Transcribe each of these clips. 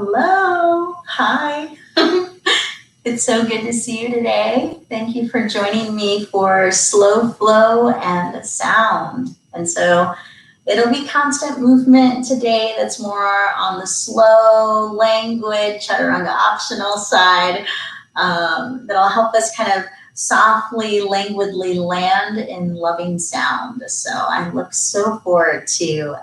Hello. Hi. It's so good to see you today. Thank you for joining me for Slow Flow and Sound. And so it'll be constant movement today that's more on the slow language, chaturanga optional side, that'll help us kind of softly, languidly land in loving sound. So I look so forward to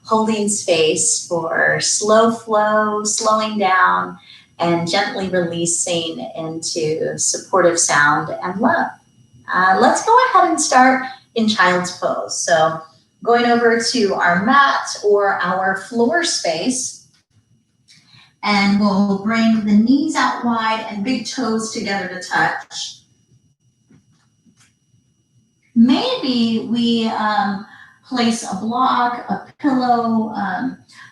holding space for slow flow, slowing down, and gently releasing into supportive sound and love. Let's go ahead and start in child's pose. So going over to our mat or our floor space, and we'll bring the knees out wide and big toes together to touch. Maybe we place a block, a pillow,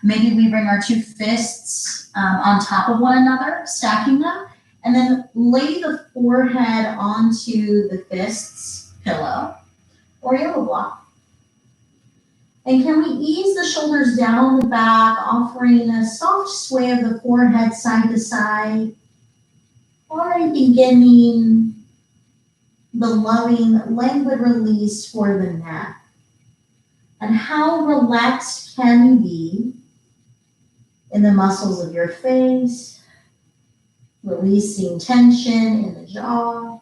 maybe we bring our two fists on top of one another, stacking them, and then lay the forehead onto the fists, pillow, or yoga block. And can we ease the shoulders down the back, offering a soft sway of the forehead side to side, or beginning the loving, languid release for the neck. And how relaxed can you be in the muscles of your face, releasing tension in the jaw.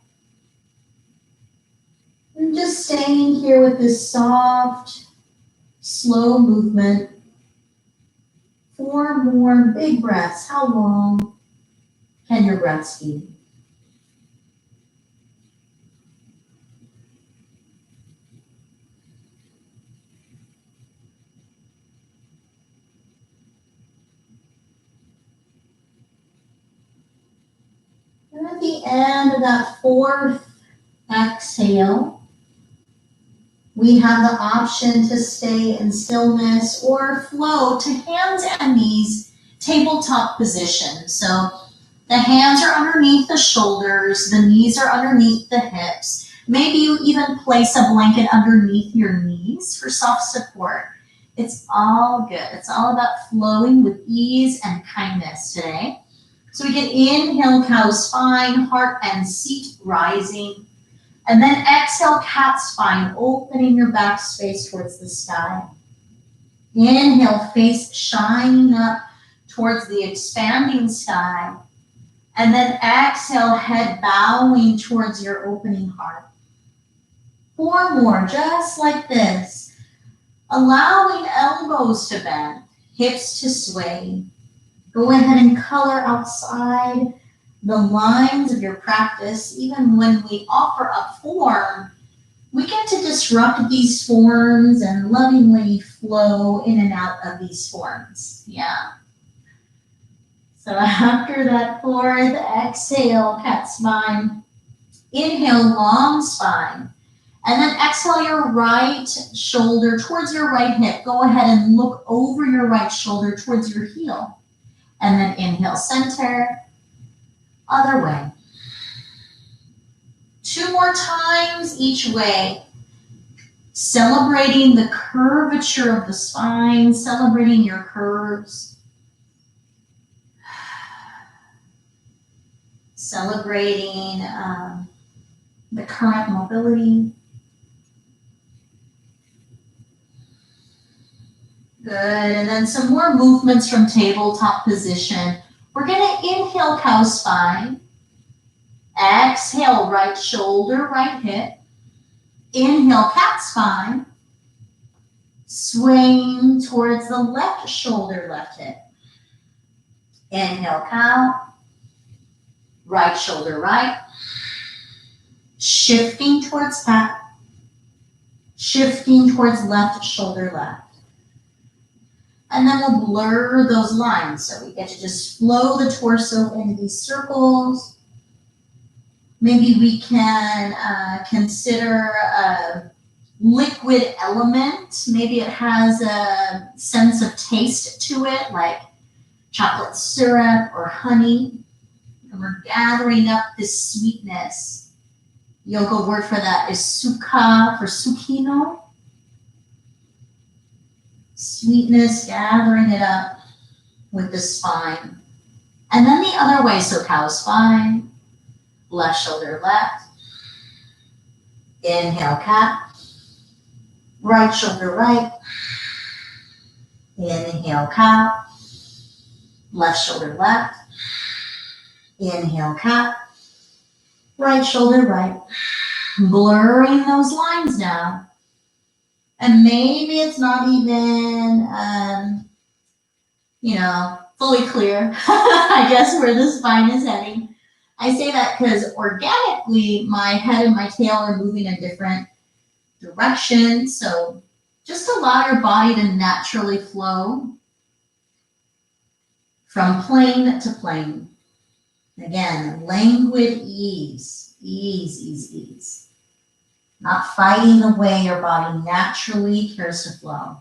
And just staying here with this soft, slow movement. 4 more big breaths. How long can your breaths be? And at the end of that 4th exhale, we have the option to stay in stillness or flow to hands and knees, tabletop position. So the hands are underneath the shoulders, the knees are underneath the hips. Maybe you even place a blanket underneath your knees for soft support. It's all good. It's all about flowing with ease and kindness today. So we can inhale, cow spine, heart and seat rising. And then exhale, cat spine, opening your back space towards the sky. Inhale, face shining up towards the expanding sky. And then exhale, head bowing towards your opening heart. 4 more, just like this. Allowing elbows to bend, hips to sway. Go ahead and color outside the lines of your practice. Even when we offer up form, we get to disrupt these forms and lovingly flow in and out of these forms. Yeah. So after that 4th exhale, cat spine, inhale, long spine. And then exhale your right shoulder towards your right hip. Go ahead and look over your right shoulder towards your heel. And then inhale, center. Other way. 2 more times each way. Celebrating the curvature of the spine, celebrating your curves. Celebrating the current mobility. Good, and then some more movements from tabletop position. We're gonna inhale, cow spine. Exhale, right shoulder, right hip. Inhale, cat spine. Swing towards the left shoulder, left hip. Inhale, cow. Right shoulder, right. Shifting towards cat. Shifting towards left shoulder, left. And then we'll blur those lines. So we get to just flow the torso into these circles. Maybe we can consider a liquid element. Maybe it has a sense of taste to it, like chocolate syrup or honey. And we're gathering up this sweetness. Yoga word for that is sukha, for sukhino. Sweetness, gathering it up. with the spine. And then the other way, so cow spine, left shoulder left. Inhale, cat. Right shoulder right. Inhale, cow. Left shoulder left. Inhale, cat. Right shoulder right. Blurring those lines now. And maybe it's not even, fully clear, I guess, where the spine is heading. I say that because organically, my head and my tail are moving in different directions. So just allow your body to naturally flow from plane to plane. Again, languid ease, ease. Not fighting the way your body naturally cares to flow.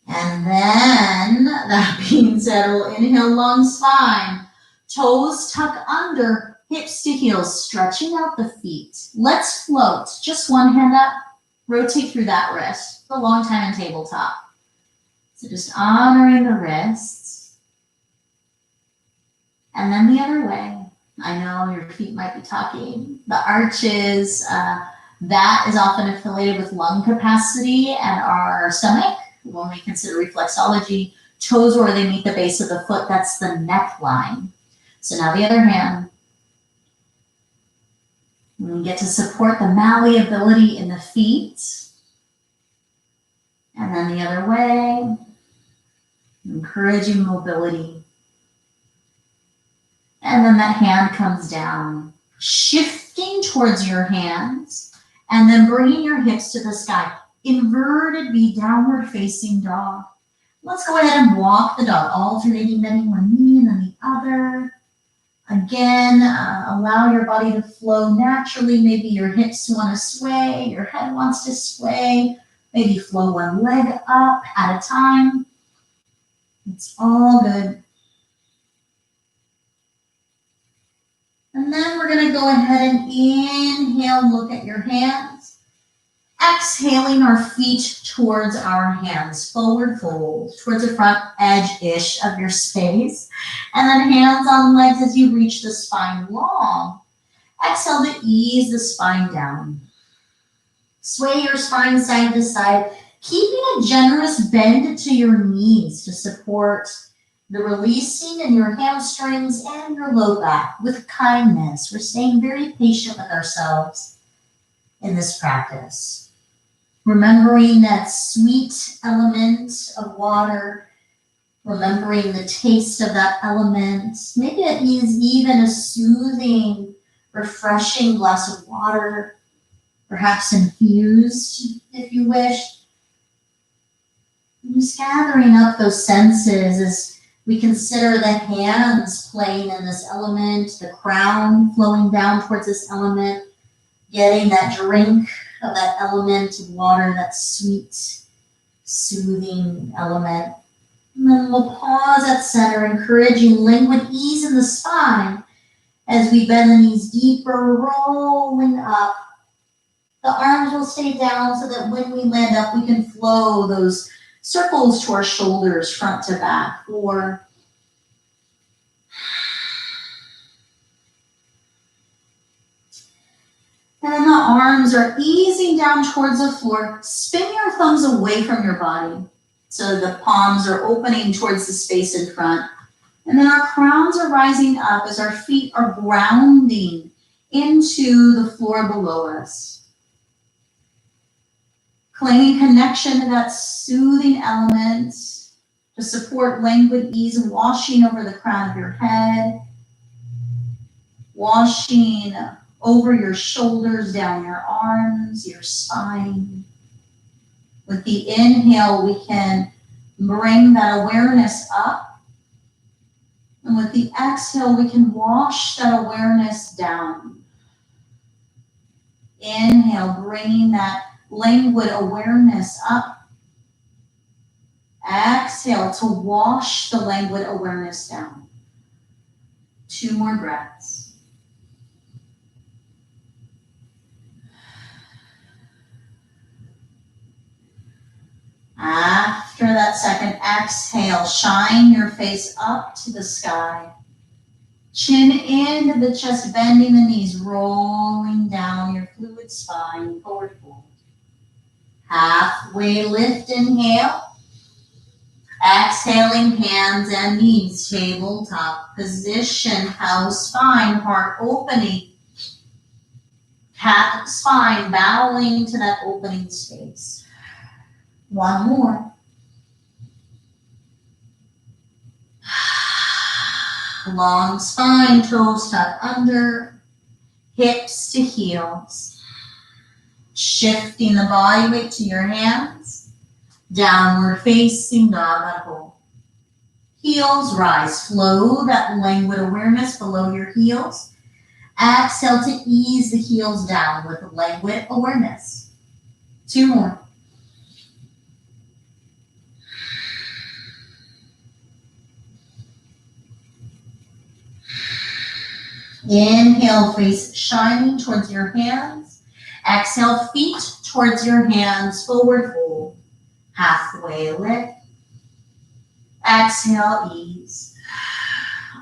And then, that being said, we'll inhale, long spine, toes tuck under, hips to heels, stretching out the feet. Let's float. Just one hand up, rotate through that wrist. For a long time in tabletop. So just honoring the wrists. And then the other way. I know your feet might be talking. The arches, that is often affiliated with lung capacity and our stomach. When we consider reflexology, toes where they meet the base of the foot, that's the neckline. So now the other hand. We get to support the malleability in the feet. And then the other way, encouraging mobility. And then that hand comes down, shifting towards your hands, and then bringing your hips to the sky. Inverted V, downward facing dog. Let's go ahead and walk the dog, alternating bending one knee and then the other. Again, allow your body to flow naturally. Maybe your hips want to sway, your head wants to sway. Maybe flow one leg up at a time. It's all good. And then we're going to go ahead and inhale, look at your hands. Exhaling our feet towards our hands, forward fold, towards the front edge-ish of your space. And then hands on legs as you reach the spine long. Exhale to ease the spine down. Sway your spine side to side, keeping a generous bend to your knees to support the releasing in your hamstrings and your low back with kindness. We're staying very patient with ourselves in this practice. Remembering that sweet element of water, remembering the taste of that element. Maybe it is even a soothing, refreshing glass of water, perhaps infused if you wish. And just gathering up those senses as we consider the hands playing in this element, the crown flowing down towards this element, getting that drink of that element of water, that sweet, soothing element. And then we'll pause at center, encouraging languid ease in the spine as we bend the knees deeper, rolling up. The arms will stay down so that when we land up, we can flow those circles to our shoulders, front to back. 4. And then the arms are easing down towards the floor. Spin your thumbs away from your body. So the palms are opening towards the space in front. And then our crowns are rising up as our feet are grounding into the floor below us. Claiming connection to that soothing element to support languid ease, washing over the crown of your head, washing over your shoulders, down your arms, your spine. With the inhale, we can bring that awareness up. And with the exhale, we can wash that awareness down. Inhale, bringing that languid awareness up. Exhale to wash the languid awareness down. 2 more breaths. After After that second exhale, shine your face up to the sky. Chin into the chest, bending the knees, rolling down your fluid spine, forward fold. Halfway lift, inhale. Exhaling, hands and knees, tabletop position, cow spine, heart opening. Cat spine, bowing to that opening space. One more. Long spine, toes tuck under, hips to heels. Shifting the body weight to your hands. Downward facing dog at home. Heels rise, flow that languid awareness below your heels. Exhale to ease the heels down with languid awareness. Two more. Inhale, face shining towards your hands. Exhale, feet towards your hands, forward fold. Halfway lift. Exhale, ease.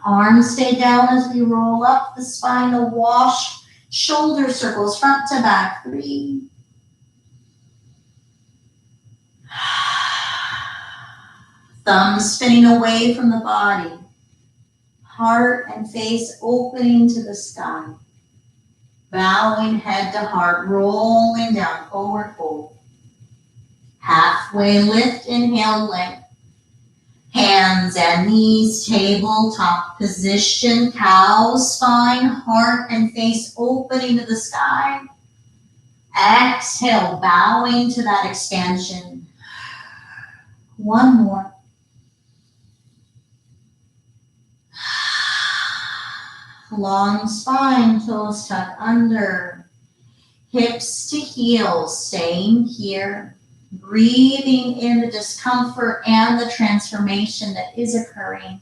Arms stay down as we roll up the spine, the wash, shoulder circles, front to back. 3. Thumbs spinning away from the body. Heart and face opening to the sky. Bowing head to heart, rolling down, forward fold. Halfway lift, inhale, length. Hands and knees, tabletop position, cow spine, heart and face opening to the sky. Exhale, bowing to that expansion. One more. Long spine, toes tuck under, hips to heels, staying here, breathing in the discomfort and the transformation that is occurring,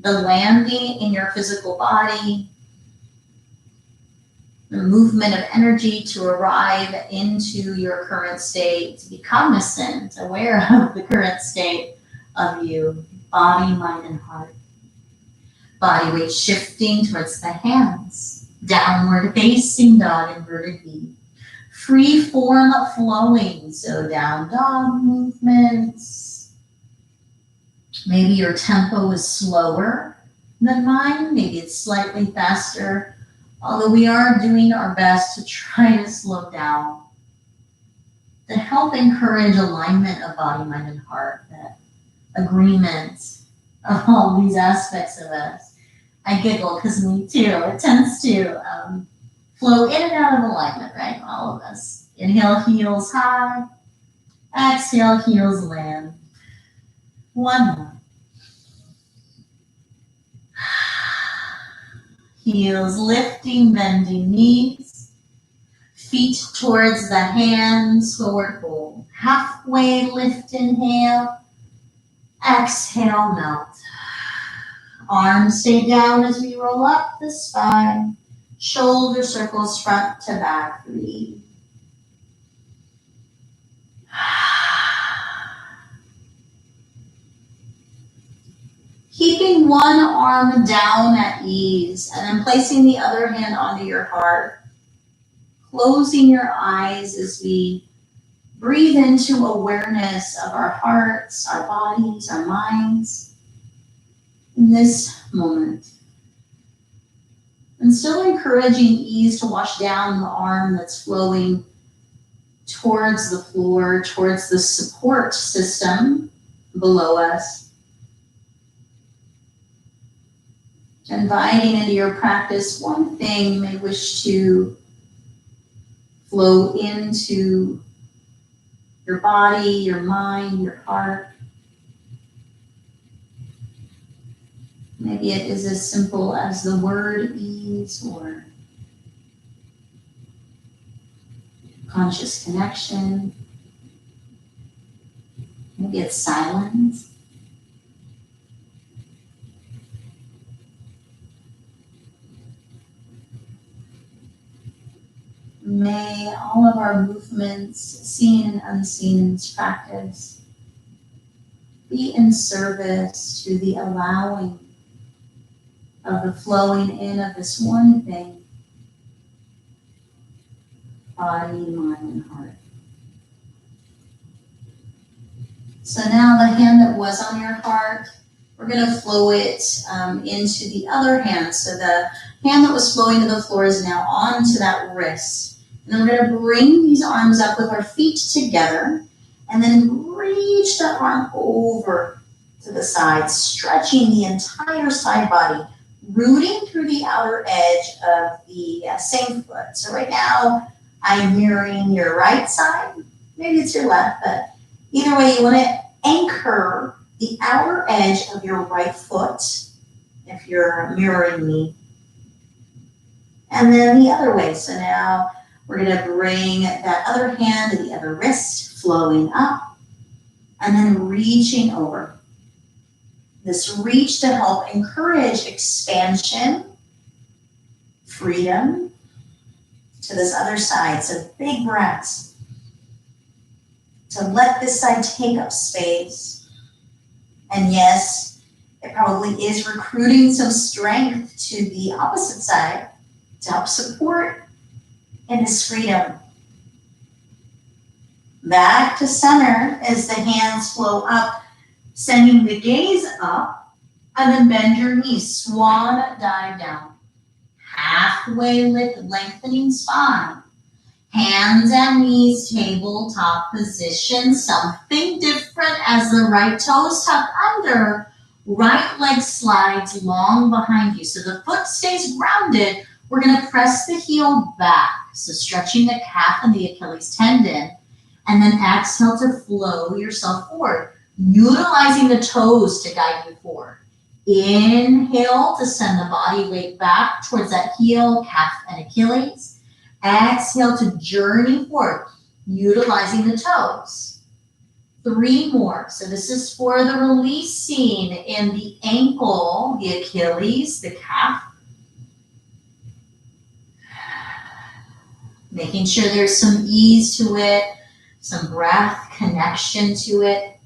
the landing in your physical body, the movement of energy to arrive into your current state, to be cognizant, aware of the current state of you, body, mind, and heart. Body weight shifting towards the hands. Downward facing dog, inverted V. Free form flowing. So down dog movements. Maybe your tempo is slower than mine. Maybe it's slightly faster. Although we are doing our best to try to slow down. To help encourage alignment of body, mind, and heart. That agreement of all these aspects of us. I giggle because me too. It tends to flow in and out of alignment, right? All of us. Inhale, heels high. Exhale, heels land. One more. Heels lifting, bending knees. Feet towards the hands, forward fold. Halfway lift, inhale. Exhale, melt. Arms stay down as we roll up the spine. Shoulder circles front to back. 3. Keeping one arm down at ease and then placing the other hand onto your heart. Closing your eyes as we breathe into awareness of our hearts, our bodies, our minds. In this moment. And still encouraging ease to wash down the arm that's flowing towards the floor, towards the support system below us. Inviting into your practice one thing you may wish to flow into your body, your mind, your heart. Maybe it is as simple as the word ease or conscious connection. Maybe it's silence. May all of our movements, seen and unseen in this practice, be in service to the allowing of the flowing in of this one thing, body, mind, and heart. So now the hand that was on your heart, we're going to flow it into the other hand. So the hand that was flowing to the floor is now onto that wrist. And then we're going to bring these arms up with our feet together and then reach the arm over to the side, stretching the entire side body, rooting through the outer edge of the same foot. So right now, I'm mirroring your right side. Maybe it's your left, but either way, you want to anchor the outer edge of your right foot if you're mirroring me. And then the other way. So now we're going to bring that other hand to the other wrist, flowing up, and then reaching over. This reach to help encourage expansion, freedom to this other side. So big breaths to let this side take up space. And yes, it probably is recruiting some strength to the opposite side to help support in this freedom. Back to center as the hands flow up, sending the gaze up, and then bend your knees, swan dive down. Halfway lift, lengthening spine. Hands and knees, tabletop position, something different as the right toes tuck under, right leg slides long behind you. So the foot stays grounded. We're going to press the heel back. So stretching the calf and the Achilles tendon, and then exhale to flow yourself forward, utilizing the toes to guide you forward. Inhale to send the body weight back towards that heel, calf, and Achilles. Exhale to journey forward, utilizing the toes. 3 more. So this is for the releasing in the ankle, the Achilles, the calf. Making sure there's some ease to it, some breath connection to it.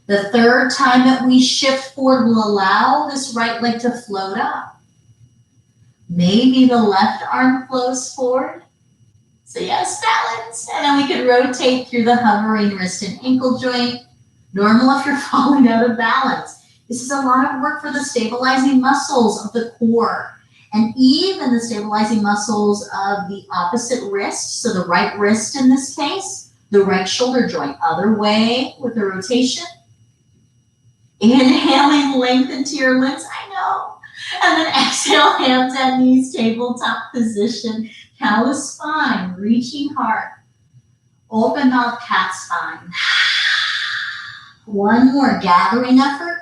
The third time that we shift forward, we'll allow this right leg to float up. Maybe the left arm flows forward. So yes, balance. And then we can rotate through the hovering wrist and ankle joint. Normal if you're falling out of balance. This is a lot of work for the stabilizing muscles of the core and even the stabilizing muscles of the opposite wrist. So the right wrist in this case, the right shoulder joint. Other way with the rotation. Inhaling, lengthen to your limbs. I know. And then exhale, hands and knees, tabletop position, callous spine, reaching heart. Open mouth, cat spine. One more, gathering effort,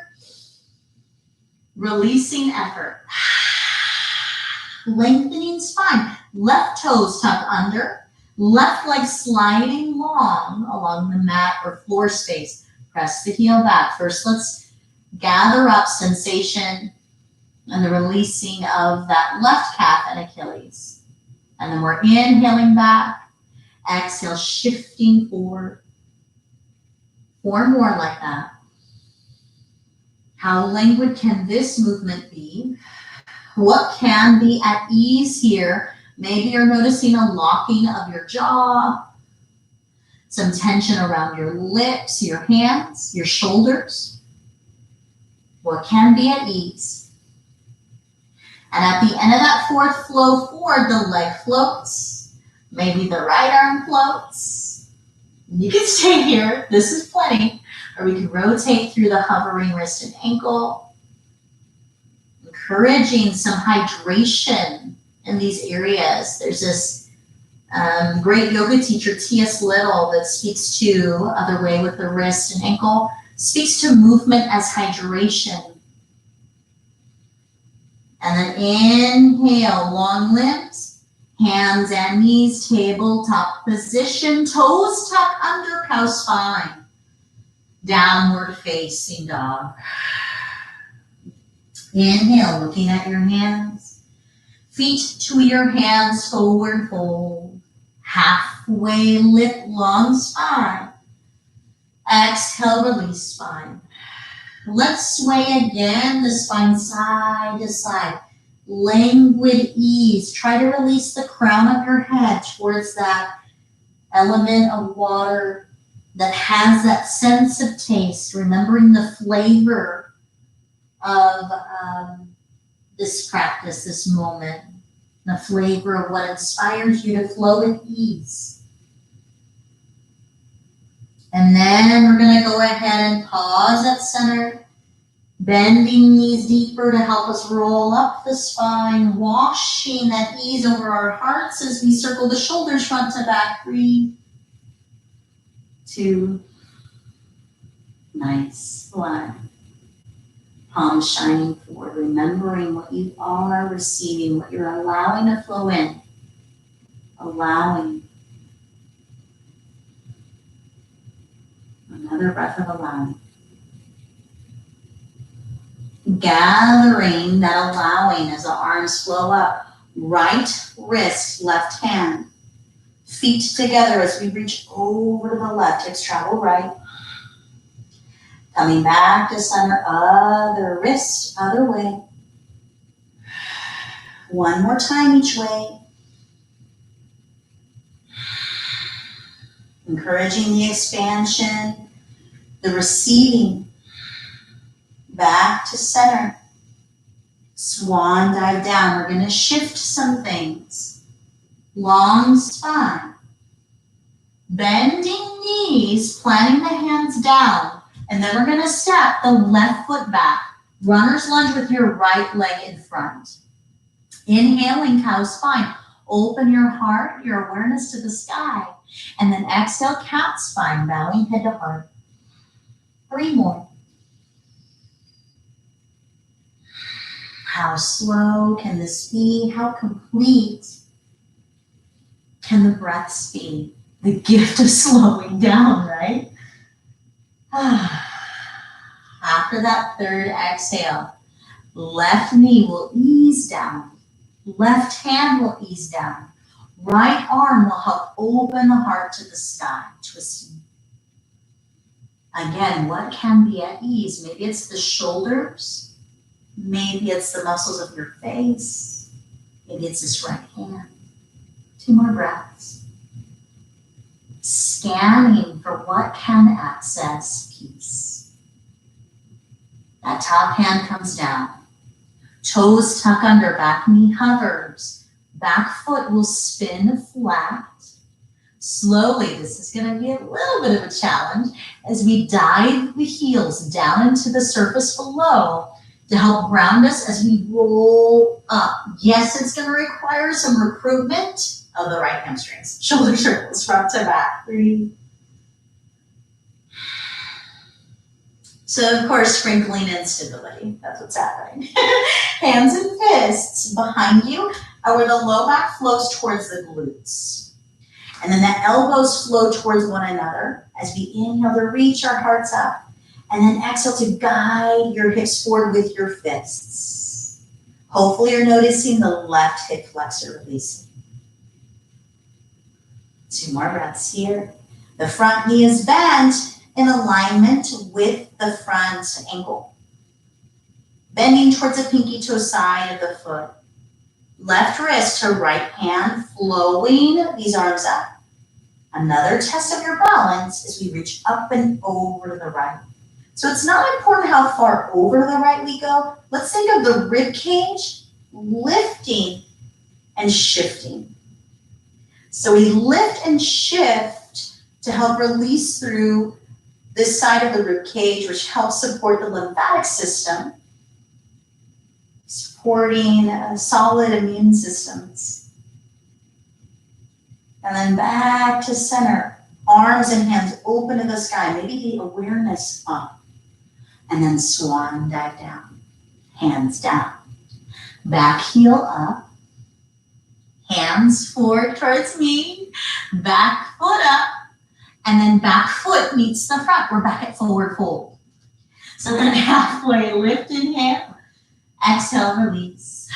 releasing effort. Lengthening spine, left toes tuck under, left leg sliding long along the mat or floor space. Press the heel back. First, let's gather up sensation and the releasing of that left calf and Achilles. And then we're inhaling back, exhale, shifting forward. 4 more like that. How languid can this movement be? What can be at ease here? Maybe you're noticing a locking of your jaw, some tension around your lips, your hands, your shoulders. What can be at ease? And at the end of that 4th flow forward, the leg floats. Maybe the right arm floats. You can stay here. This is plenty. Or we can rotate through the hovering wrist and ankle. Encouraging some hydration in these areas. There's this great yoga teacher, T.S. Little, that speaks to other way with the wrist and ankle, speaks to movement as hydration. And then inhale, long limbs, hands and knees, tabletop position, toes tuck under, cow spine, downward facing dog. Inhale, looking at your hands, feet to your hands, forward fold, halfway lift, long spine. Exhale, release spine. Let's sway again, the spine side to side. Languid ease. Try to release the crown of your head towards that element of water that has that sense of taste, remembering the flavor of this practice, this moment, the flavor of what inspires you to flow with ease. And then we're going to go ahead and pause at center, bending knees deeper to help us roll up the spine, washing that ease over our hearts as we circle the shoulders front to back. 3, 2, nice. 1. Palms shining forward, remembering what you are receiving, what you're allowing to flow in. Allowing. Another breath of allowing. Gathering that allowing as the arms flow up. Right wrist, left hand. Feet together as we reach over to the left. Hips travel right. Coming back to center, other wrist, other way. One more time each way. Encouraging the expansion, the receiving. Back to center. Swan dive down. We're going to shift some things. Long spine. Bending knees, planting the hands down. And then we're going to step the left foot back. Runner's lunge with your right leg in front. Inhaling cow spine. Open your heart, your awareness to the sky. And then exhale, cat spine, bowing head to heart. 3 more. How slow can this be? How complete can the breaths be? The gift of slowing down, right? After that third exhale, left knee will ease down. Left hand will ease down. Right arm will help open the heart to the sky, twisting. Again, what can be at ease? Maybe it's the shoulders. Maybe it's the muscles of your face. Maybe it's this right hand. 2 more breaths. Scanning for what can access peace. That top hand comes down. Toes tuck under, back knee hovers. Back foot will spin flat. Slowly, this is going to be a little bit of a challenge as we dive the heels down into the surface below to help ground us as we roll up. Yes, it's going to require some recruitment of the right hamstrings. Shoulder circles front to back. 3. So, of course, sprinkling in stability. That's what's happening. Hands and fists behind you are where the low back flows towards the glutes. And then the elbows flow towards one another as we inhale to reach our hearts up. And then exhale to guide your hips forward with your fists. Hopefully you're noticing the left hip flexor releasing. 2 more breaths here. The front knee is bent in alignment with the front ankle. Bending towards the pinky toe side of the foot. Left wrist to right hand, flowing these arms up. Another test of your balance as we reach up and over to the right. So it's not important how far over to the right we go. Let's think of the rib cage lifting and shifting. So we lift and shift to help release through this side of the rib cage, which helps support the lymphatic system, supporting solid immune systems. And then back to center, arms and hands open to the sky, maybe the awareness up. And then swan dive down, hands down. Back heel up, hands forward towards me, back foot up, and then back foot meets the front. We're back at forward fold. So then halfway, lift inhale, exhale, release.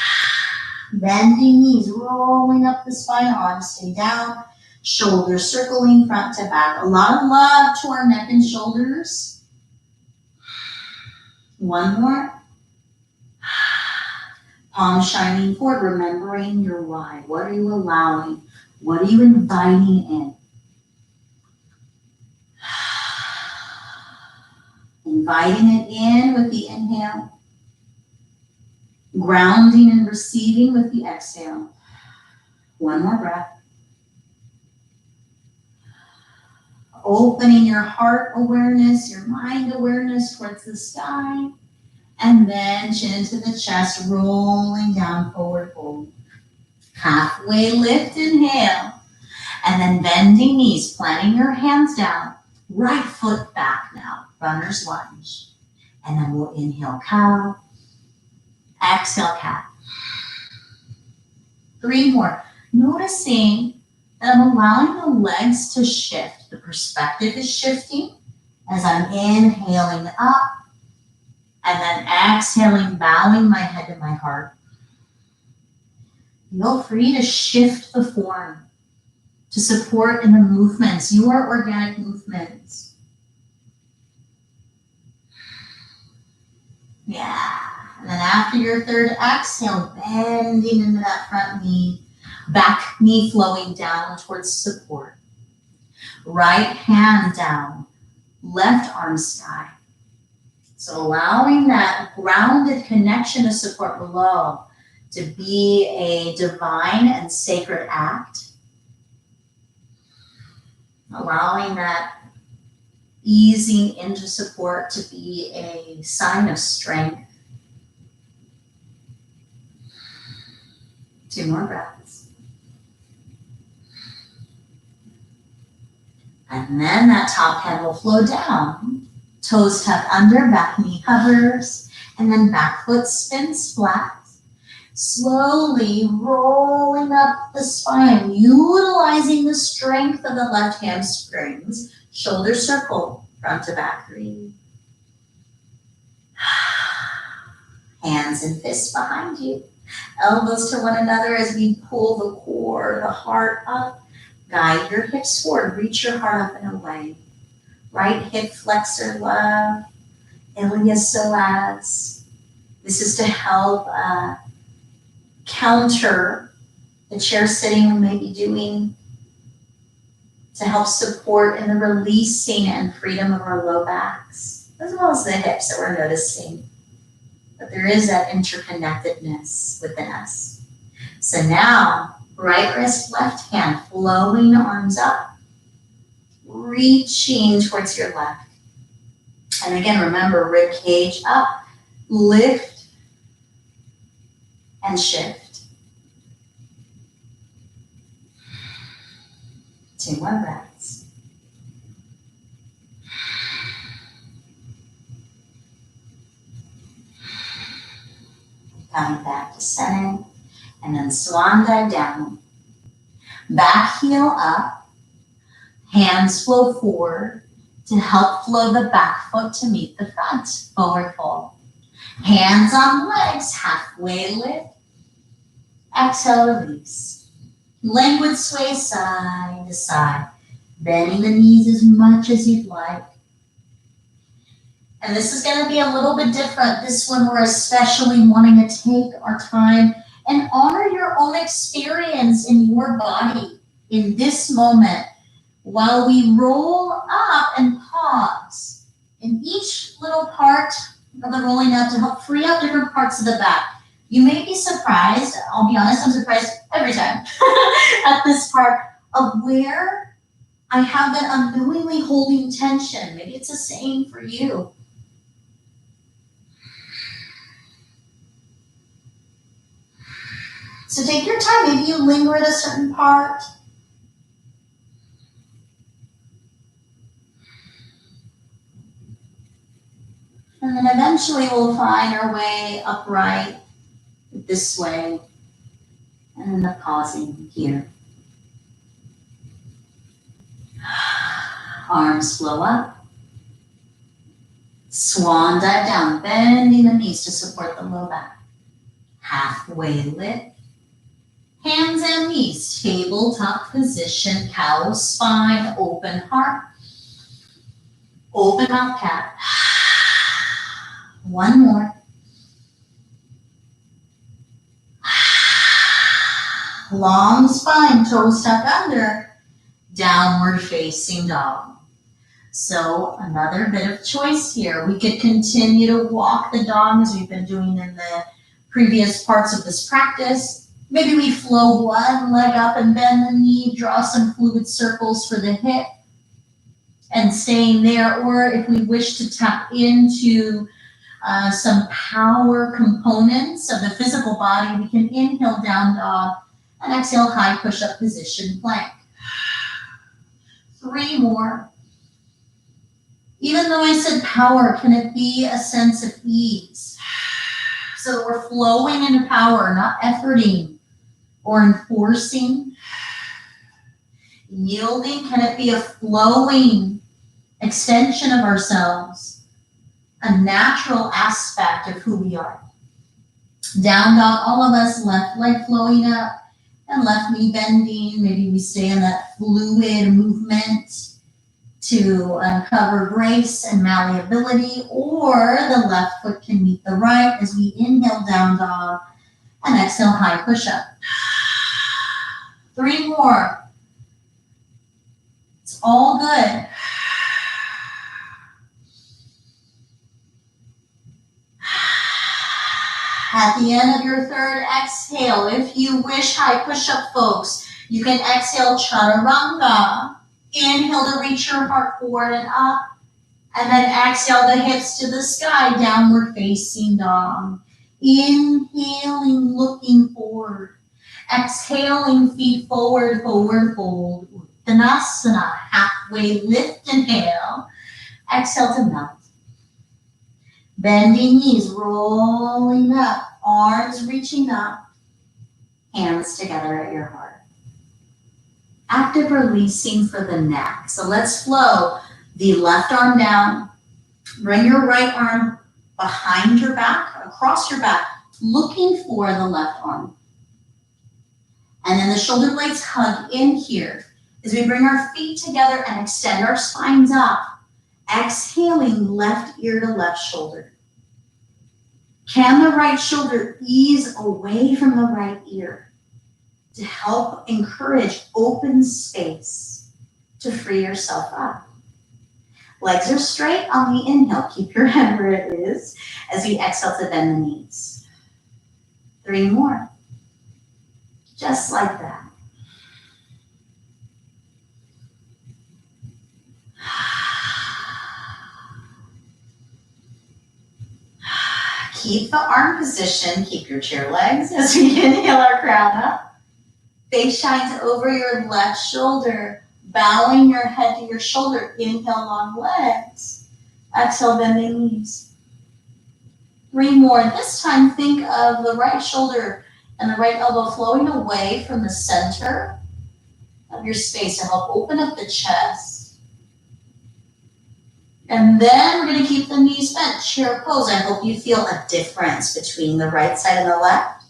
Bending knees, rolling up the spine, arms stay down. Shoulders circling front to back. A lot of love to our neck and shoulders. One more. Palms shining forward, remembering your why. What are you allowing? What are you inviting in? Inviting it in with the inhale. Grounding and receiving with the exhale. One more breath. Opening your heart awareness, your mind awareness towards the sky. And then chin to the chest, rolling down, forward fold. Halfway lift, inhale. And then bending knees, planting your hands down. Right foot back now, runner's lunge. And then we'll inhale, cow. Exhale, cat. 3 more. Noticing that I'm allowing the legs to shift. The perspective is shifting as I'm inhaling up and then exhaling, bowing my head to my heart. Feel free to shift the form to support in the movements, your organic movements. Yeah. And then after your third exhale, bending into that front knee, back knee flowing down towards support. Right hand down, left arm sky. So allowing that grounded connection to support below to be a divine and sacred act. Allowing that easing into support to be a sign of strength. 2 more breaths. And then that top head will flow down. Toes tuck under, back knee hovers, and then back foot spins flat. Slowly rolling up the spine, utilizing the strength of the left hamstrings. Shoulders circle, front to back. 3. Hands and fists behind you. Elbows to one another as we pull the core, the heart up. Guide your hips forward. Reach your heart up and away. Right hip flexor love. Iliopsoas. This is to help counter the chair sitting we may be doing, to help support in the releasing and freedom of our low backs, as well as the hips that we're noticing. But there is that interconnectedness within us. So now, right wrist, left hand, flowing arms up, reaching towards your left. And again, remember, rib cage up, lift, and shift. 2 more breaths. Coming back to center, and then swan dive down. Back heel up, hands flow forward to help flow the back foot to meet the front, forward fold. Hands on legs, halfway lift. Exhale, release. Languid sway side to side, bending the knees as much as you'd like. And this is going to be a little bit different. This one we're especially wanting to take our time and honor your own experience in your body in this moment while we roll up and pause in each little part of the rolling up to help free up different parts of the back. You may be surprised, I'll be honest, I'm surprised every time at this part of where I have been unknowingly holding tension. Maybe it's the same for you. So take your time, maybe you linger at a certain part. And then eventually we'll find our way upright this way. And then the pausing here. Arms flow up. Swan dive down, bending the knees to support the low back. Halfway lift. Hands and knees, tabletop position, cow spine, open heart, open mouth cat. One more. Long spine, toes tuck under, downward facing dog. So another bit of choice here. We could continue to walk the dog as we've been doing in the previous parts of this practice. Maybe we flow one leg up and bend the knee, draw some fluid circles for the hip and staying there. Or if we wish to tap into some power components of the physical body, we can inhale down dog and exhale high push-up position plank. 3 more. Even though I said power, can it be a sense of ease? So that we're flowing into power, not efforting or enforcing. Yielding, can it be a flowing extension of ourselves? A natural aspect of who we are. Down dog, all of us, left leg flowing up and left knee bending. Maybe we stay in that fluid movement to uncover grace and malleability, or the left foot can meet the right as we inhale down dog and exhale high push-up. 3 more. It's all good. At the end of your third exhale, if you wish, high push-up, folks, you can exhale chaturanga. Inhale to reach your heart forward and up. And then exhale the hips to the sky, downward facing dog. Inhaling, looking forward. Exhaling, feet forward, forward fold. Uttanasana, halfway lift, inhale. Exhale to melt. Bending knees, rolling up, arms reaching up, hands together at your heart. Active releasing for the neck. So let's flow the left arm down. Bring your right arm behind your back, across your back, looking for the left arm. And then the shoulder blades hug in here as we bring our feet together and extend our spines up. Exhaling left ear to left shoulder. Can the right shoulder ease away from the right ear to help encourage open space to free yourself up? Legs are straight on the inhale. Keep your head where it is as we exhale to bend the knees. 3 more. Just like that. Keep the arm position. Keep your chair legs as we inhale our crown up. Face shines over your left shoulder, bowing your head to your shoulder. Inhale, long legs. Exhale, bending knees. 3 more. This time, think of the right shoulder and the right elbow flowing away from the center of your space to help open up the chest. And then we're going to keep the knees bent. Chair pose. I hope you feel a difference between the right side and the left.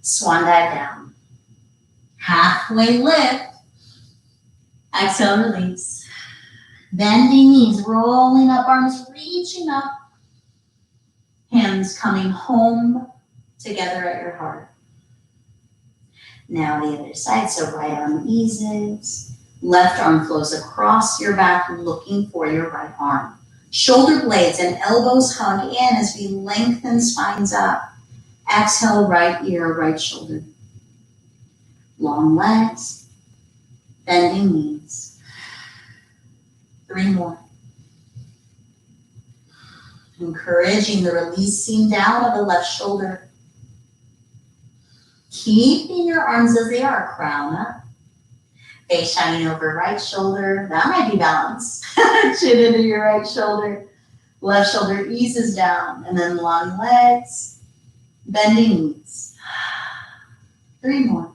Swan dive down. Halfway lift. Exhale, release. Bending knees, rolling up, arms reaching up. Hands coming home together at your heart. Now the other side, so right arm eases. Left arm flows across your back, looking for your right arm. Shoulder blades and elbows hug in as we lengthen spines up. Exhale, right ear, right shoulder. Long legs, bending knees. 3 more. Encouraging the releasing down of the left shoulder. Keeping your arms as they are, crown up. Face shining over right shoulder. That might be balance. Chin into your right shoulder. Left shoulder eases down. And then long legs, bending knees. 3 more.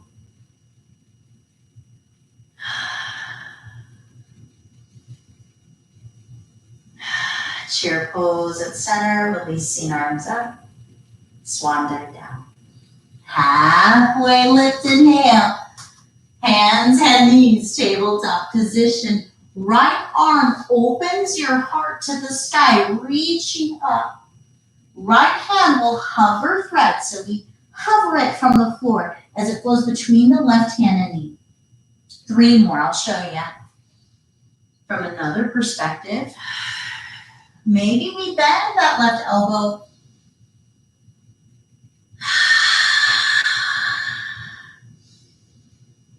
Chair pose at center, releasing arms up. Swan dive down. Halfway lift, inhale. Hands and knees, tabletop position. Right arm opens your heart to the sky, reaching up. Right hand will hover thread, so we hover it from the floor as it flows between the left hand and knee. 3 more, I'll show you from another perspective. Maybe we bend that left elbow.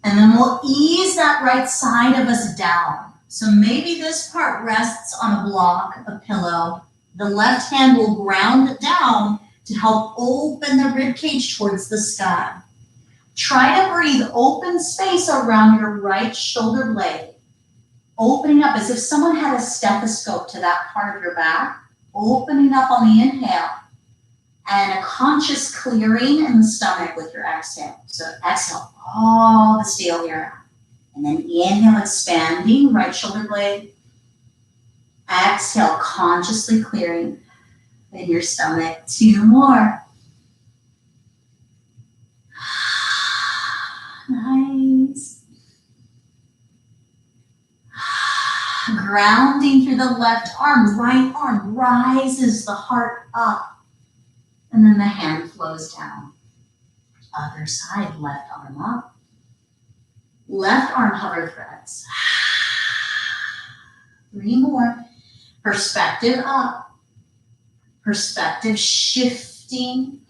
And then we'll ease that right side of us down. So maybe this part rests on a block, a pillow. The left hand will ground it down to help open the rib cage towards the sky. Try to breathe open space around your right shoulder blade. Opening up as if someone had a stethoscope to that part of your back. Opening up on the inhale. And a conscious clearing in the stomach with your exhale. So exhale all the stale air out. And then inhale, expanding right shoulder blade. Exhale, consciously clearing in your stomach. 2 more. Nice. Grounding through the left arm. Right arm rises the heart up. And then the hand flows down. Other side, left arm up. Left arm hover threads. 3 more. Perspective up. Perspective shifting.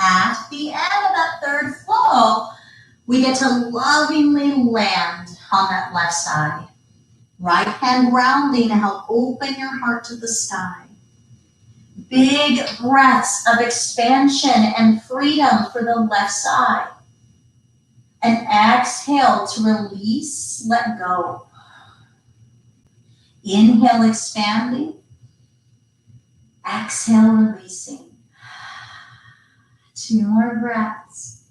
At the end of that third flow, we get to lovingly land on that left side. Right hand grounding to help open your heart to the sky. Big breaths of expansion and freedom for the left side. And exhale to release, let go. Inhale, expanding. Exhale, releasing. 2 more breaths.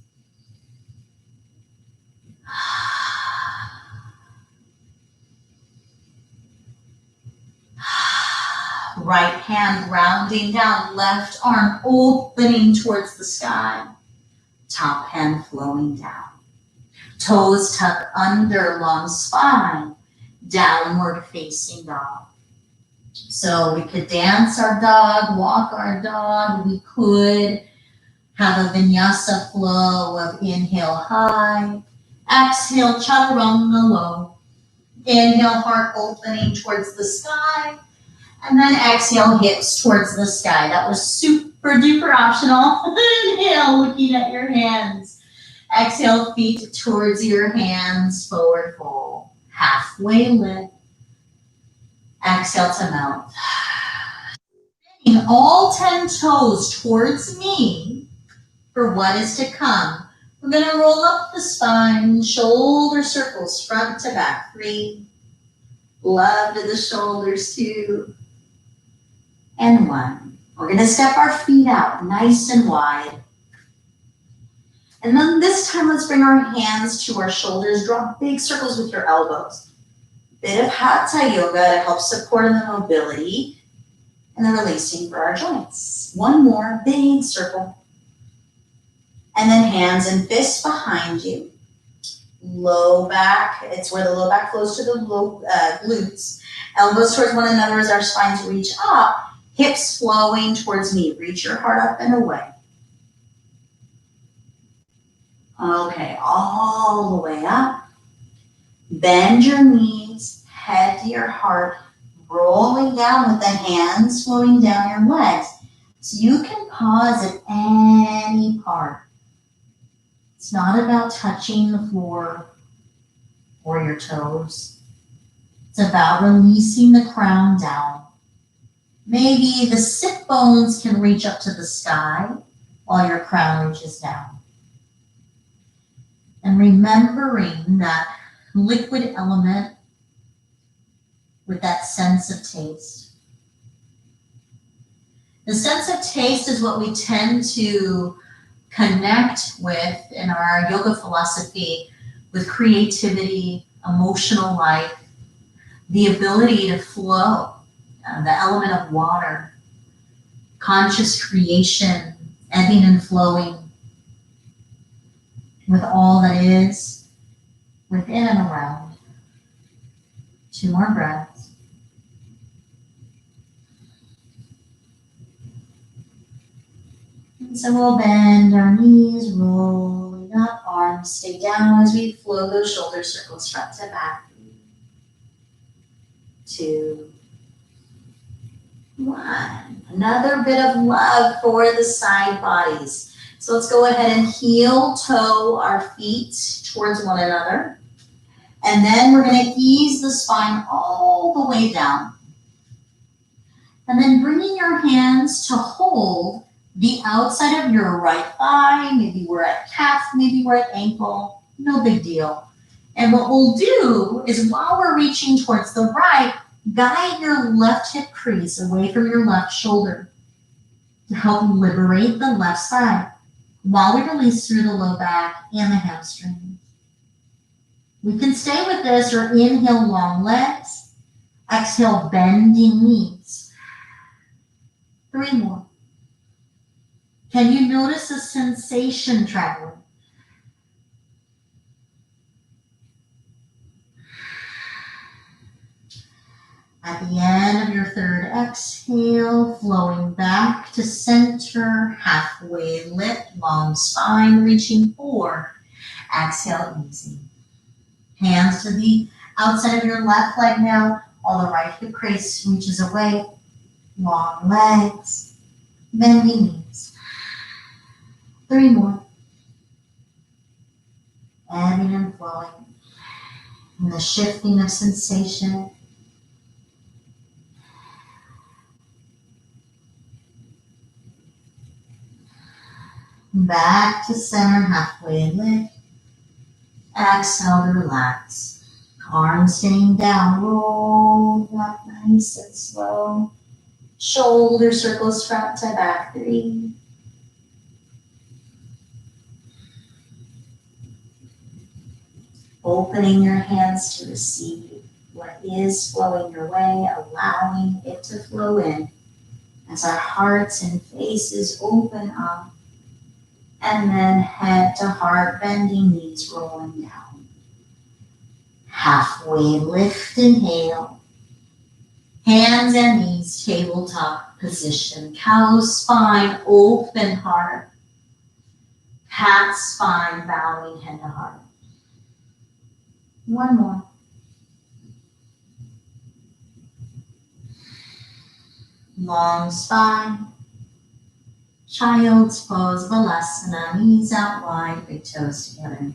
Right hand grounding down, left arm opening towards the sky. Top hand flowing down. Toes tuck under, long spine. Downward facing dog. So we could dance our dog, walk our dog. We could have a vinyasa flow of inhale high. Exhale, chaturanga low. Inhale, heart opening towards the sky. And then exhale, hips towards the sky. That was super duper optional. Inhale, looking at your hands. Exhale, feet towards your hands, forward fold. Halfway lift. Exhale to melt. Bringing all 10 toes towards me for what is to come. We're going to roll up the spine, shoulder circles, front to back. 3. Love to the shoulders, 2. And 1. We're going to step our feet out nice and wide. And then this time, let's bring our hands to our shoulders. Draw big circles with your elbows. Bit of Hatha Yoga to help support the mobility and the releasing for our joints. 1 more big circle. And then hands and fists behind you. Low back, it's where the low back flows to the low glutes. Elbows towards one another as our spines reach up. Hips flowing towards me. Reach your heart up and away. Okay, all the way up. Bend your knees, head to your heart, rolling down with the hands flowing down your legs. So you can pause at any part. It's not about touching the floor or your toes. It's about releasing the crown down. Maybe the sit bones can reach up to the sky while your crown reaches down. And remembering that liquid element with that sense of taste. The sense of taste is what we tend to connect with in our yoga philosophy with creativity, emotional life, the ability to flow. the element of water, conscious creation, ebbing and flowing with all that is within and around. 2 more breaths. And so we'll bend our knees, rolling up, arms stay down as we flow those shoulder circles front to back. 2, 1. Another bit of love for the side bodies. So let's go ahead and heel toe our feet towards one another. And then we're going to ease the spine all the way down. And then bringing your hands to hold the outside of your right thigh. Maybe we're at calf, maybe we're at ankle. No big deal. And what we'll do is while we're reaching towards the right, guide your left hip crease away from your left shoulder to help liberate the left side while we release through the low back and the hamstrings. We can stay with this or inhale long legs, exhale bending knees. 3 more. Can you notice a sensation traveling? At the end of your 3rd exhale, flowing back to center, halfway lift, long spine, reaching forward. Exhale, easy. Hands to the outside of your left leg now. All the right hip crease reaches away. Long legs, bending knees. 3 more. Ebbing and flowing. And the shifting of sensation. Back to center, halfway lift. Exhale to relax. Arms staying down, rolling up nice and slow. Shoulder circles front to back. 3. Opening your hands to receive what is flowing your way, allowing it to flow in as our hearts and faces open up. And then head to heart, bending knees, rolling down. Halfway lift, inhale. Hands and knees, tabletop position. Cow spine, open heart. Cat spine, bowing head to heart. 1 more. Long spine. Child's pose, Balasana, knees out wide, big toes together.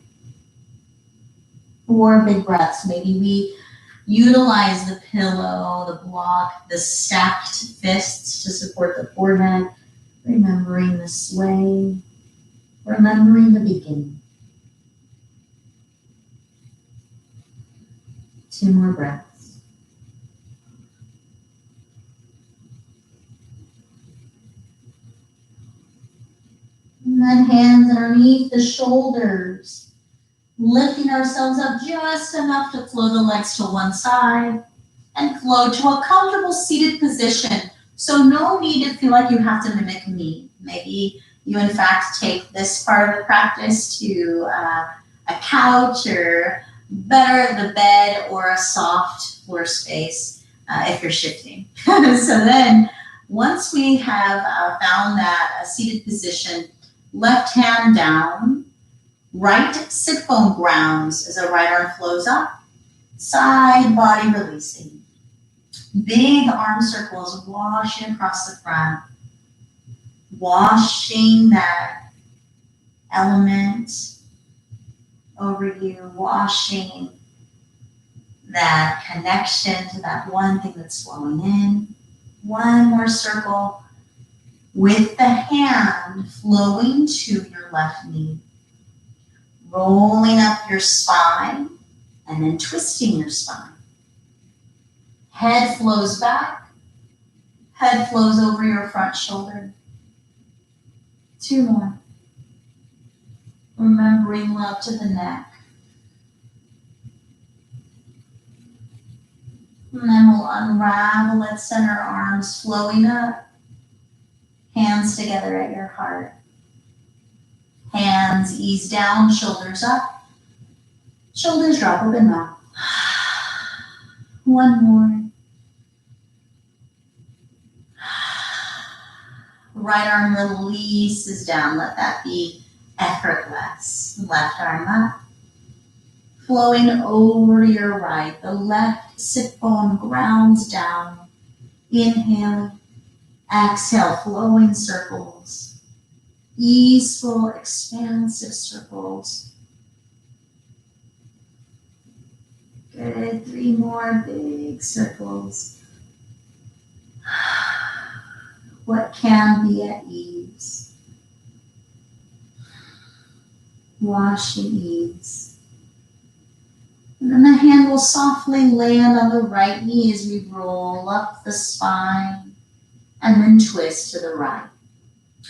4 big breaths. Maybe we utilize the pillow, the block, the stacked fists to support the forehead, remembering the sway, remembering the beginning. 2 more breaths. And then hands underneath the shoulders, lifting ourselves up just enough to flow the legs to one side and flow to a comfortable seated position. So no need to feel like you have to mimic me. Maybe you in fact take this part of the practice to a couch or better the bed or a soft floor space if you're shifting. So then once we have found that seated position, left hand down, right sit bone grounds as the right arm flows up, side body releasing. Big arm circles washing across the front, washing that element over you, washing that connection to that one thing that's flowing in. 1 more circle with the hand flowing to your left knee. Rolling up your spine and then twisting your spine. Head flows back. Head flows over your front shoulder. 2 more. Remembering love to the neck. And then we'll unravel at center, arms flowing up, hands together at your heart. Hands ease down, shoulders up, shoulders drop, open mouth. One more. Right arm releases down, let that be effortless. Left arm up, flowing over to your right. The left sit bone grounds down. Inhale, exhale, flowing circles. Easeful, expansive circles. Good, 3 more big circles. What can be at ease. Washing ease. And then the hand will softly land on the right knee as we roll up the spine and then twist to the right.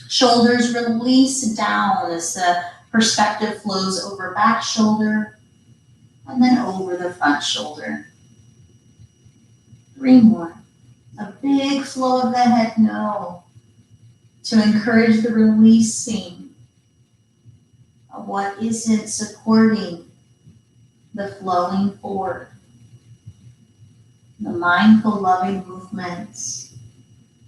Shoulders release down as the perspective flows over back shoulder and then over the front shoulder. 3 more. A big flow of the head no to encourage the releasing of what isn't supporting the flowing forward. The mindful, loving movements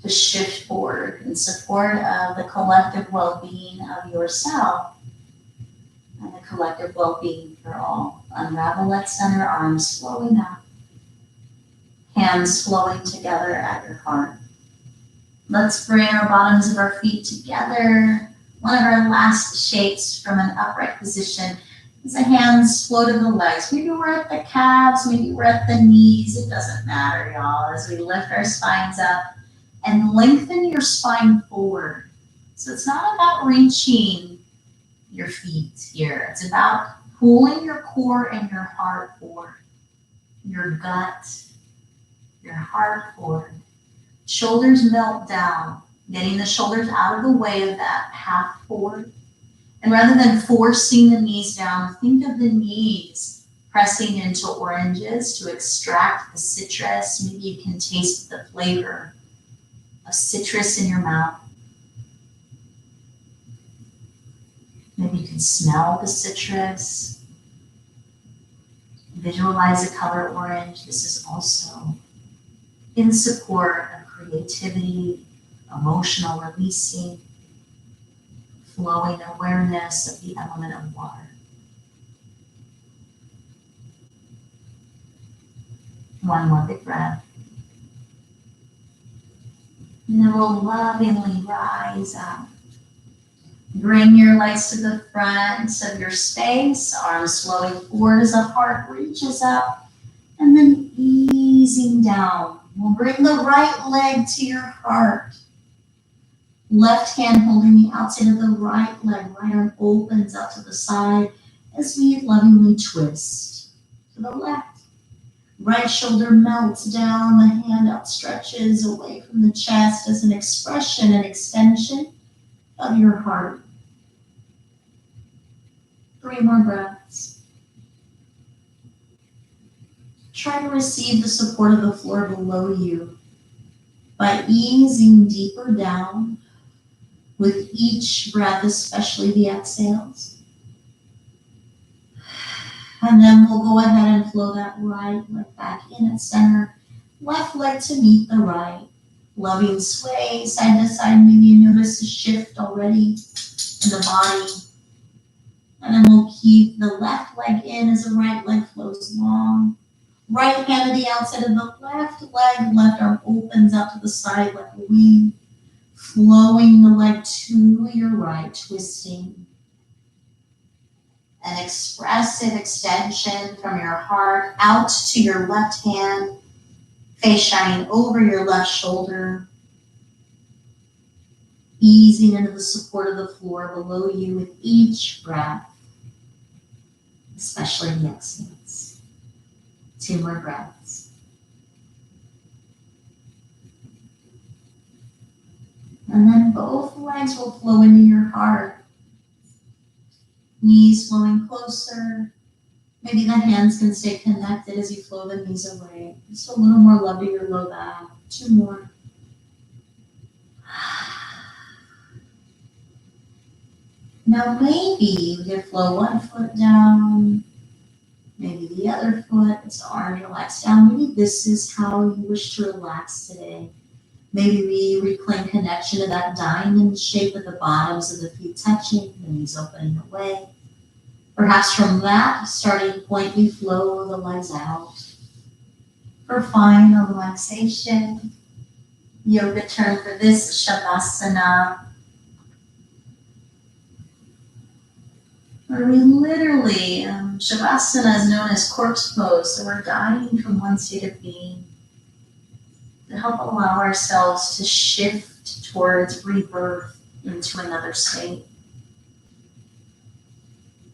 to shift forward in support of the collective well-being of yourself and the collective well-being for all. Unravel at center, arms flowing up. Hands flowing together at your heart. Let's bring our bottoms of our feet together. One of our last shapes from an upright position is the hands flow to the legs. Maybe we're at the calves, maybe we're at the knees. It doesn't matter, y'all. As we lift our spines up and lengthen your spine forward. So it's not about reaching your feet here. It's about pulling your core and your heart forward. Your gut, your heart forward. Shoulders melt down, getting the shoulders out of the way of that path forward. And rather than forcing the knees down, think of the knees pressing into oranges to extract the citrus. Maybe you can taste the flavor of citrus in your mouth. Maybe you can smell the citrus. Visualize the color orange. This is also in support of creativity, emotional releasing, flowing awareness of the element of water. One more big breath. And then we'll lovingly rise up. Bring your legs to the front of your space, arms flowing forward as the heart reaches up, and then easing down. We'll bring the right leg to your heart. Left hand holding the outside of the right leg. Right arm opens out to the side as we lovingly twist to the left. Right shoulder melts down. The hand outstretches away from the chest as an expression and extension of your heart. 3 more breaths. Try to receive the support of the floor below you by easing deeper down with each breath, especially the exhales. And then we'll go ahead and flow that right leg back in at center. Left leg to meet the right. Loving sway side to side. Maybe you notice a shift already in the body. And then we'll keep the left leg in as the right leg flows long. Right hand to the outside of the left leg. Left arm opens out to the side like a wing. Flowing the leg to your right, twisting. An expressive extension from your heart out to your left hand. Face shining over your left shoulder. Easing into the support of the floor below you with each breath, especially the exhales. 2 more breaths. And then both legs will flow into your heart. Knees flowing closer, Maybe the hands can stay connected as you flow the knees away. Just a little more love to your low back. 2 more. Now maybe you can flow one foot down, maybe the other foot, as the arms relax down. Maybe this is how you wish to relax today. Maybe we reclaim connection to that diamond shape at the bottoms of the feet touching, the knees opening away. Perhaps from that starting point, we flow the legs out. For final relaxation, yoga term for this, Shavasana, where we literally, Shavasana is known as corpse pose, so we're dying from one state of being to help allow ourselves to shift towards rebirth into another state.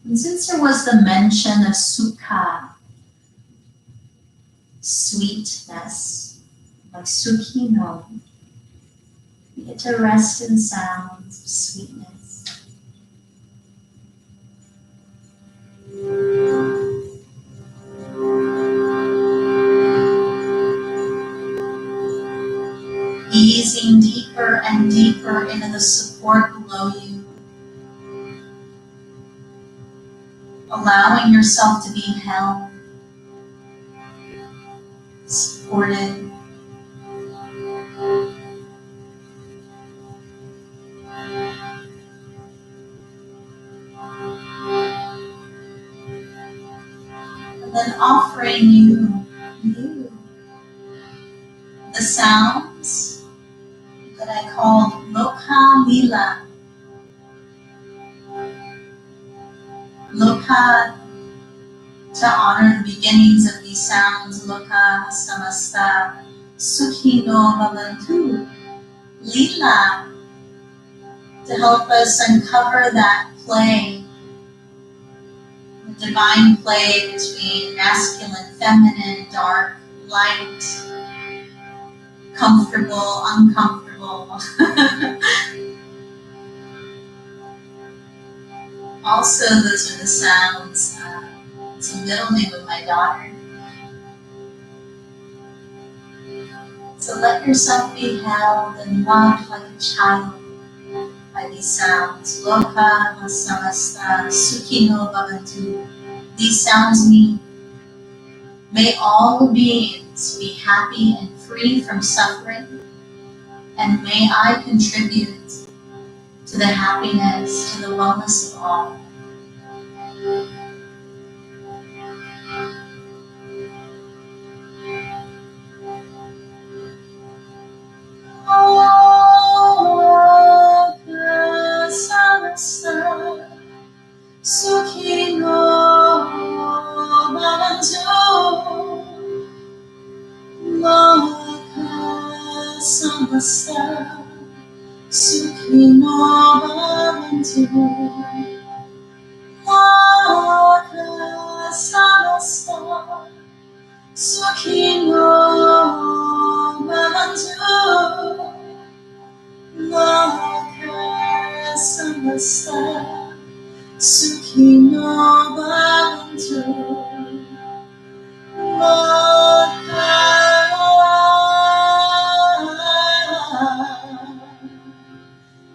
And since there was the mention of sukha, sweetness, like sukhino, we get to rest in sounds of sweetness. Easing deeper and deeper into the support below you. Allowing yourself to be held, supported. And then offering you the sounds that I called Lokha Lila. Lokha, to honor the beginnings of these sounds, Lokha Samasta Sukhino Bhavantu. Lila, to help us uncover that play, the divine play between masculine, feminine, dark, light, comfortable, uncomfortable. Also, those are the sounds. It's a middle name of my daughter. So let yourself be held and loved like a child by these sounds. Lokha Samasta Sukhino Bhavantu. These sounds mean, may all beings be happy and free from suffering, and may I contribute to the happiness, to the wellness of all. Sukhino Bhavantu. Lokha Samasta Sukhino Bhavantu. Lokha Samasta Sukhino Bhavantu. Lokha Samasta Sukhino Bhavantu.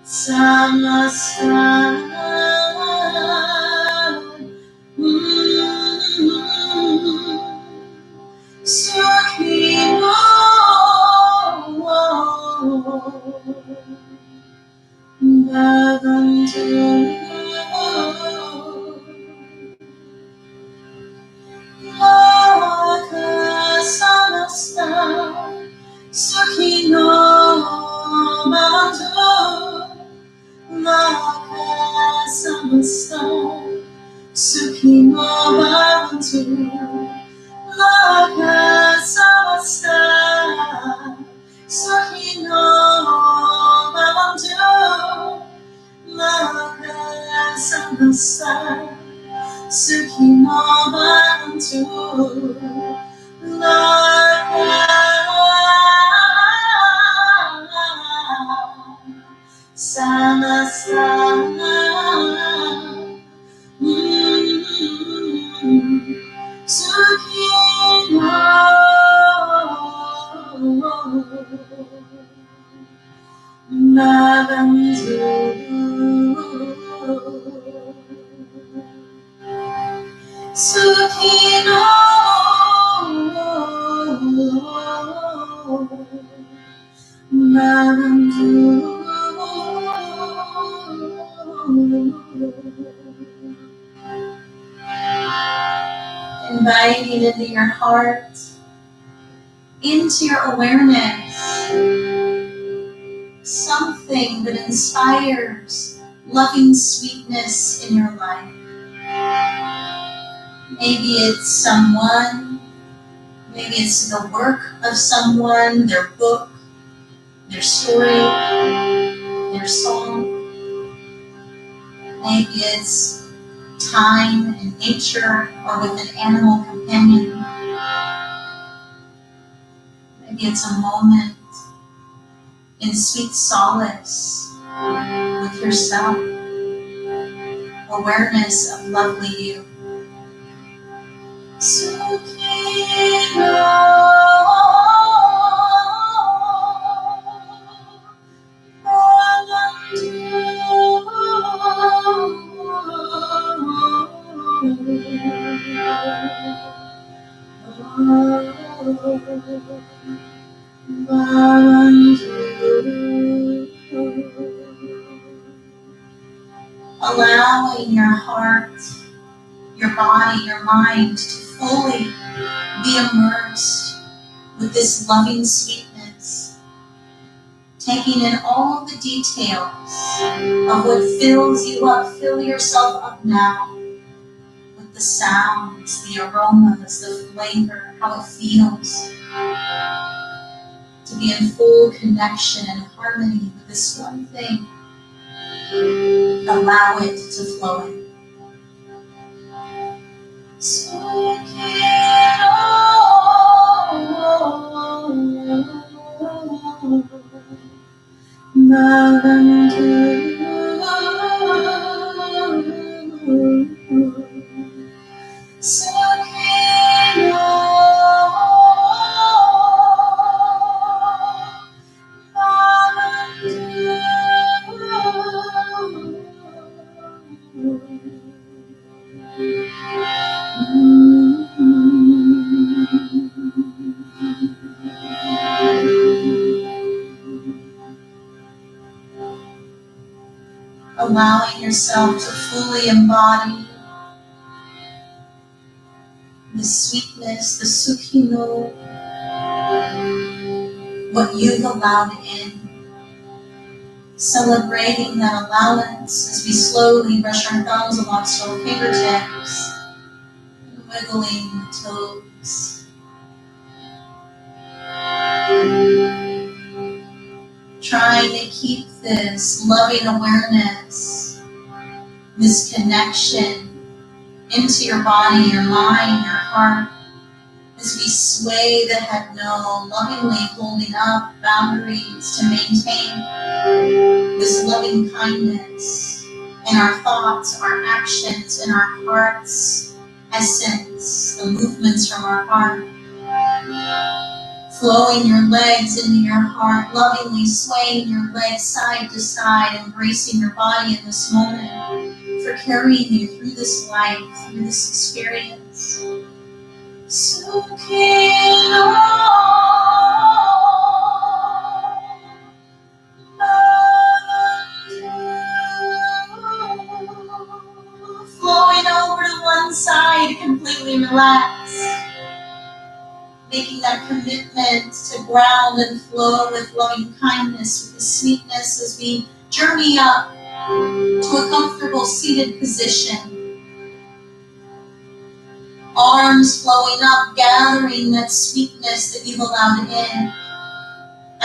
Samasta Sukhino Bhavantu. Lokha Samasta Sukhino Bhavantu. Lokha Samasta Sukhino Bhavantu. Lokha Samasta Sukhino Bhavantu. Lokha Samasta Sukhino Bhavantu. Samasta Sukino Marantu. Inviting into your heart, into your awareness, something that inspires loving sweetness in your life. Maybe it's someone, maybe it's the work of someone, their book, their story, their song. Maybe it's time in nature or with an animal companion. Maybe it's a moment in sweet solace with yourself, awareness of lovely you. Allowing your heart, your body, your mind to fully be immersed with this loving sweetness, taking in all the details of what fills you up. Fill yourself up now with the sounds, the aromas, the flavor, how it feels to be in full connection and harmony with this one thing. Allow it to flow in. Allowing yourself to fully embody the sweetness, the sukino, what you've allowed in. Celebrating that allowance as we slowly brush our thumbs amongst our fingertips, wiggling the toes. Trying to keep this loving awareness, this connection into your body, your mind, your heart, as we sway the head no, lovingly holding up boundaries to maintain this loving kindness in our thoughts, our actions, in our heart's essence, the movements from our heart. Flowing your legs into your heart, lovingly swaying your legs side to side, embracing your body in this moment for carrying you through this life, through this experience. Flowing over to one side, completely relaxed. Making that commitment to ground and flow with loving kindness, with the sweetness as we journey up to a comfortable seated position. Arms flowing up, gathering that sweetness that you've allowed in.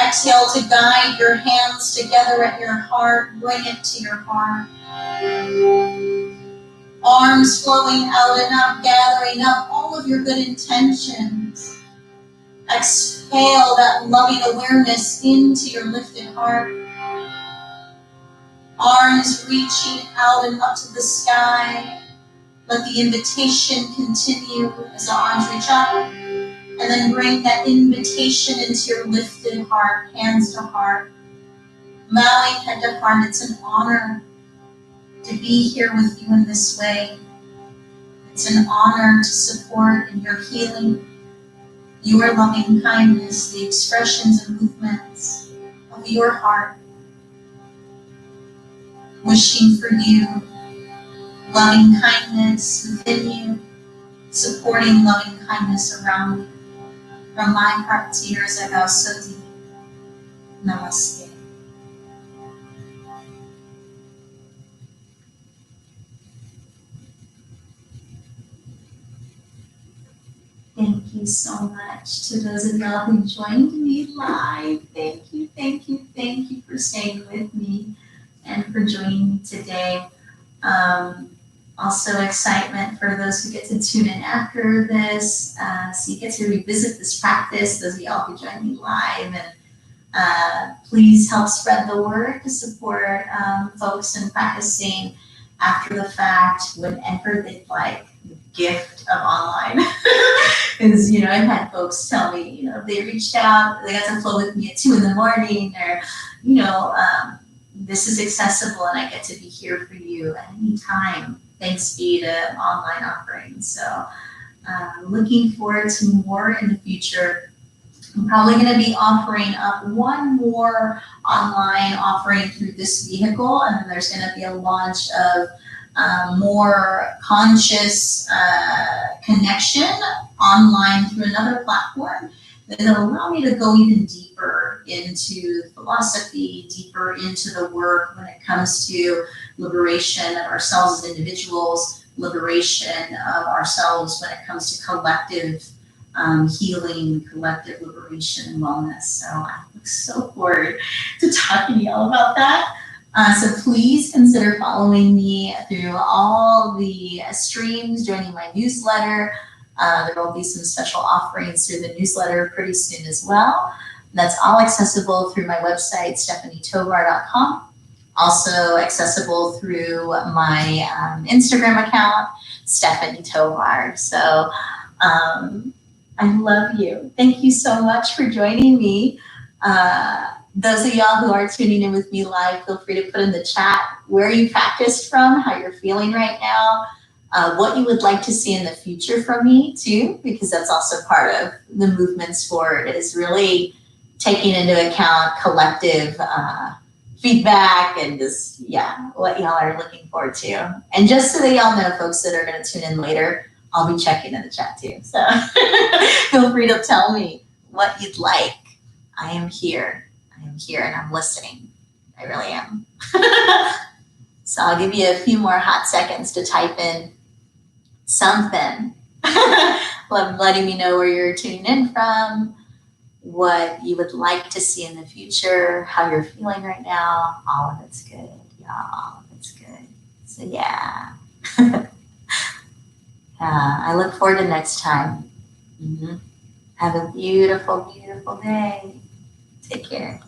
Exhale to guide your hands together at your heart. Bring it to your heart. Arms flowing out and up, gathering up all of your good intentions. Exhale that loving awareness into your lifted heart. Arms reaching out and up to the sky. Let the invitation continue as the arms reach up. And then bring that invitation into your lifted heart, hands to heart. Allowing head to heart, it's an honor to be here with you in this way. It's an honor to support in your healing, your loving kindness, the expressions and movements of your heart. Wishing for you loving kindness within you, supporting loving kindness around you. From my heart to yours, I bow so deep. Namaste. Thank you so much to those of y'all who joined me live. Thank you, thank you, thank you for staying with me and for joining me today. Also excitement for those who get to tune in after this. So you get to revisit this practice, those of y'all who joined me live. And please help spread the word to support folks in practicing after the fact, whenever they'd like, the gift of online. Because, I've had folks tell me, they reached out, they got to flow with me at 2 a.m, or, this is accessible and I get to be here for you at any time. Thanks be to online offerings. So looking forward to more in the future. I'm probably going to be offering up one more online offering through this vehicle, and then there's going to be a launch of more conscious connection online through another platform that'll allow me to go even deeper into philosophy, deeper into the work when it comes to liberation of ourselves as individuals, liberation of ourselves when it comes to collective healing, collective liberation, and wellness. So I look so forward to talking to y'all about that. So please consider following me through all the streams, joining my newsletter. There will be some special offerings through the newsletter pretty soon as well. That's all accessible through my website, stephanietovar.com. Also accessible through my Instagram account, Stephanie Tovar. So I love you. Thank you so much for joining me. Those of y'all who are tuning in with me live, feel free to put in the chat where you practiced from, how you're feeling right now, what you would like to see in the future from me too, because that's also part of the movements forward, is really taking into account collective feedback and just, what y'all are looking forward to. And just so that y'all know, folks that are going to tune in later, I'll be checking in the chat too. So feel free to tell me what you'd like. I am here. I am here and I'm listening. I really am. So I'll give you a few more hot seconds to type in something. Letting me know where you're tuning in from, what you would like to see in the future, how you're feeling right now. All of it's good. Yeah, all of it's good. So yeah. I look forward to next time. Have a beautiful, beautiful day. Take care.